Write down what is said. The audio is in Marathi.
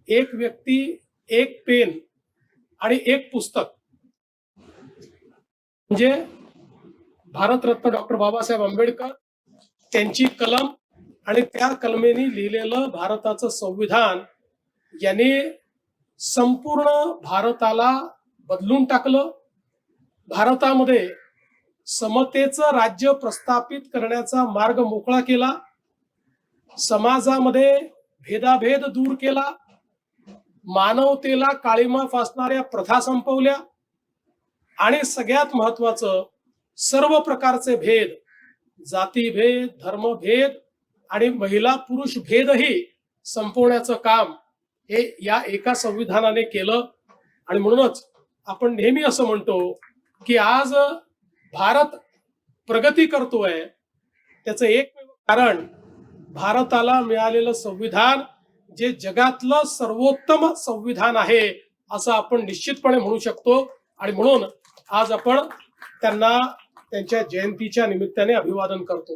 एक व्यक्ती, एक पेन आणि एक पुस्तक म्हणजे भारतरत्न डॉक्टर बाबासाहेब आंबेडकर त्यांची कलम आणि त्या कलमेने लिहिलेलं भारताचं संविधान याने संपूर्ण भारताला बदलून टाकलं. भारतामध्ये समतेचं राज्य प्रस्थापित करण्याचा मार्ग मोकळा केला. समाजामध्ये भेदाभेद दूर केला. मानवतेला काळीमा फासणाऱ्या प्रथा संपवल्या आणि सगळ्यात महत्वाचं सर्व प्रकारचे भेद, जातीभेद, धर्मभेद आणि महिला पुरुष भेदही संपवण्याचं काम हे या एका संविधानाने केलं. आणि म्हणूनच आपण नेहमी असं म्हणतो की आज भारत प्रगती करतोय त्याचं एकमेव कारण भारताला मिळालेलं संविधान जे जगातलं सर्वोत्तम संविधान आहे असं आपण निश्चितपणे म्हणू शकतो. आणि म्हणून आज आपण त्यांना त्यांच्या जयंतीच्या निमित्ताने अभिवादन करतो.